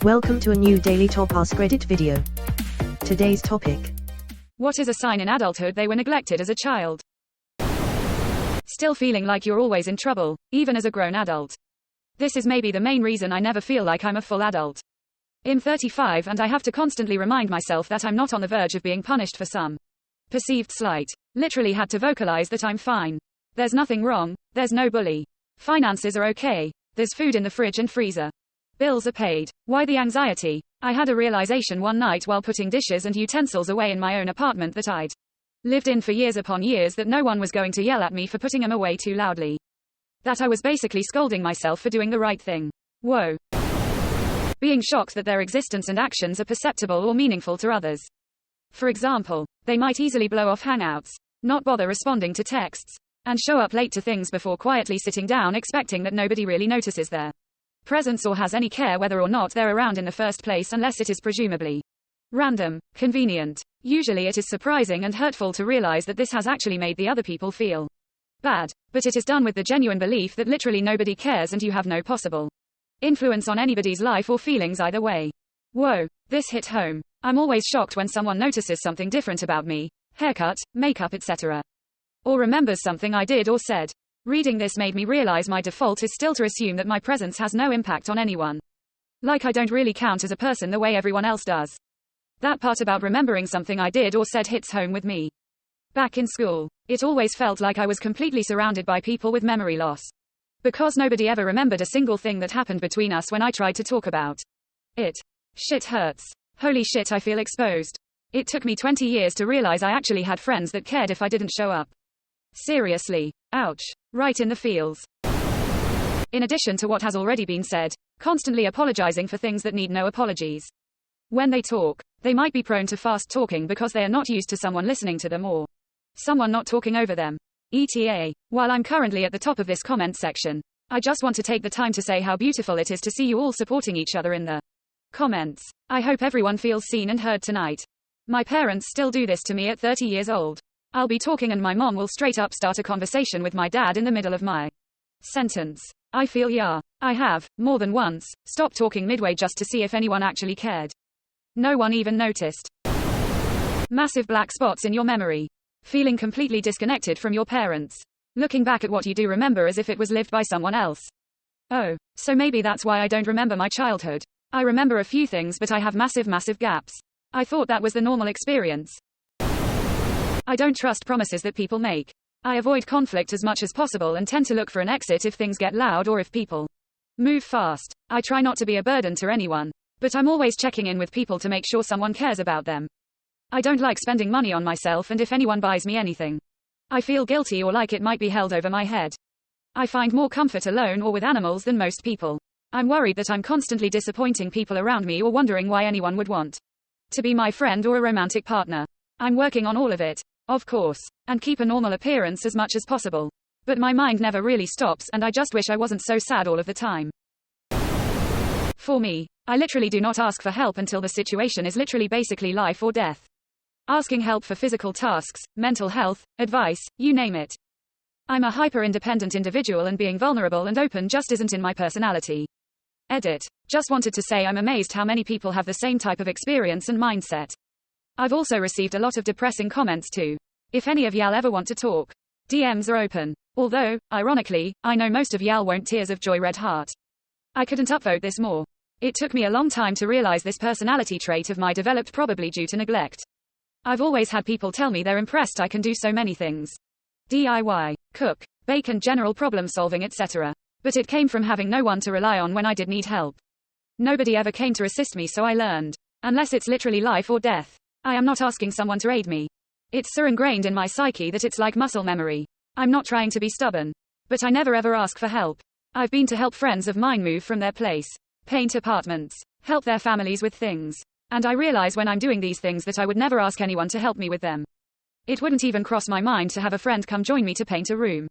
Welcome to a new daily top AskReddit video. Today's topic. What is a sign in adulthood they were neglected as a child? Still feeling like you're always in trouble, even as a grown adult. This is maybe the main reason I never feel like I'm a full adult. I'm 35 and I have to constantly remind myself that I'm not on the verge of being punished for some perceived slight. Literally had to vocalize that I'm fine. There's nothing wrong, there's no bully. Finances are okay. There's food in the fridge and freezer. Bills are paid. Why the anxiety? I had a realization one night while putting dishes and utensils away in my own apartment that I'd lived in for years upon years, that no one was going to yell at me for putting them away too loudly. That I was basically scolding myself for doing the right thing. Whoa. Being shocked that their existence and actions are perceptible or meaningful to others. For example, they might easily blow off hangouts, not bother responding to texts, and show up late to things before quietly sitting down expecting that nobody really notices their presence or has any care whether or not they're around in the first place, unless it is presumably random, convenient. Usually it is surprising and hurtful to realize that this has actually made the other people feel bad, but it is done with the genuine belief that literally nobody cares and you have no possible influence on anybody's life or feelings either way. Whoa, this hit home. I'm always shocked when someone notices something different about me, haircut, makeup, etc. or remembers something I did or said. Reading this made me realize my default is still to assume that my presence has no impact on anyone. Like I don't really count as a person the way everyone else does. That part about remembering something I did or said hits home with me. Back in school, it always felt like I was completely surrounded by people with memory loss. Because nobody ever remembered a single thing that happened between us when I tried to talk about it. Shit hurts. Holy shit, I feel exposed. It took me 20 years to realize I actually had friends that cared if I didn't show up. Seriously. Ouch. Right in the feels. In addition to what has already been said, constantly apologizing for things that need no apologies. When they talk, they might be prone to fast talking because they are not used to someone listening to them or someone not talking over them. ETA. While I'm currently at the top of this comment section, I just want to take the time to say how beautiful it is to see you all supporting each other in the comments. I hope everyone feels seen and heard tonight. My parents still do this to me at 30 years old. I'll be talking and my mom will straight up start a conversation with my dad in the middle of my sentence. I feel I have, more than once, stopped talking midway just to see if anyone actually cared. No one even noticed. Massive black spots in your memory. Feeling completely disconnected from your parents. Looking back at what you do remember as if it was lived by someone else. Oh, so maybe that's why I don't remember my childhood. I remember a few things but I have massive gaps. I thought that was the normal experience. I don't trust promises that people make. I avoid conflict as much as possible and tend to look for an exit if things get loud or if people move fast. I try not to be a burden to anyone, but I'm always checking in with people to make sure someone cares about them. I don't like spending money on myself, and if anyone buys me anything, I feel guilty or like it might be held over my head. I find more comfort alone or with animals than most people. I'm worried that I'm constantly disappointing people around me or wondering why anyone would want to be my friend or a romantic partner. I'm working on all of it, of course, and keep a normal appearance as much as possible. But my mind never really stops and I just wish I wasn't so sad all of the time. For me, I literally do not ask for help until the situation is literally basically life or death. Asking help for physical tasks, mental health, advice, you name it. I'm a hyper-independent individual and being vulnerable and open just isn't in my personality. Edit. Just wanted to say I'm amazed how many people have the same type of experience and mindset. I've also received a lot of depressing comments too. If any of y'all ever want to talk, DMs are open. Although, ironically, I know most of y'all won't. Tears of joy, red heart. I couldn't upvote this more. It took me a long time to realize this personality trait of mine developed probably due to neglect. I've always had people tell me they're impressed I can do so many things. DIY, cook, bake and general problem solving, etc. But it came from having no one to rely on when I did need help. Nobody ever came to assist me, so I learned. Unless it's literally life or death, I am not asking someone to aid me. It's so ingrained in my psyche that it's like muscle memory. I'm not trying to be stubborn, but I never ever ask for help. I've been to help friends of mine move from their place, paint apartments, help their families with things. And I realize when I'm doing these things that I would never ask anyone to help me with them. It wouldn't even cross my mind to have a friend come join me to paint a room.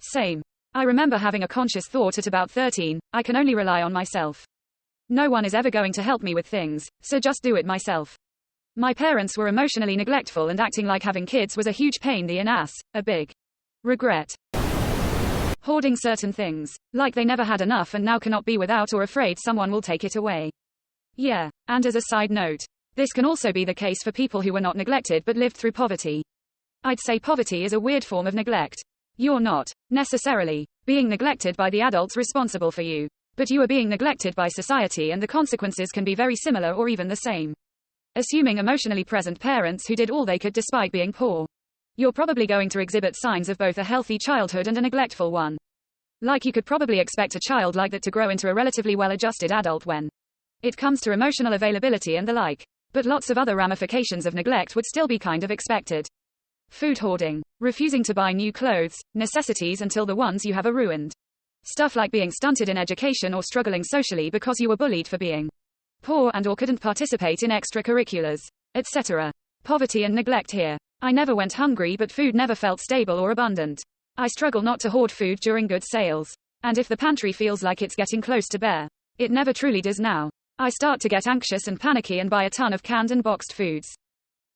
Same. I remember having a conscious thought at about 13, I can only rely on myself. No one is ever going to help me with things, so just do it myself. My parents were emotionally neglectful and acting like having kids was a huge pain in the ass, a big regret. Hoarding certain things, like they never had enough and now cannot be without or afraid someone will take it away. Yeah, and as a side note, this can also be the case for people who were not neglected but lived through poverty. I'd say poverty is a weird form of neglect. You're not necessarily being neglected by the adults responsible for you, but you are being neglected by society, and the consequences can be very similar or even the same. Assuming emotionally present parents who did all they could despite being poor, you're probably going to exhibit signs of both a healthy childhood and a neglectful one. Like you could probably expect a child like that to grow into a relatively well-adjusted adult when it comes to emotional availability and the like. But lots of other ramifications of neglect would still be kind of expected. Food hoarding, refusing to buy new clothes, necessities until the ones you have are ruined. Stuff like being stunted in education or struggling socially because you were bullied for being poor and or couldn't participate in extracurriculars, etc. Poverty and neglect here. I never went hungry, but food never felt stable or abundant. I struggle not to hoard food during good sales. And if the pantry feels like it's getting close to bare, it never truly does now. I start to get anxious and panicky and buy a ton of canned and boxed foods.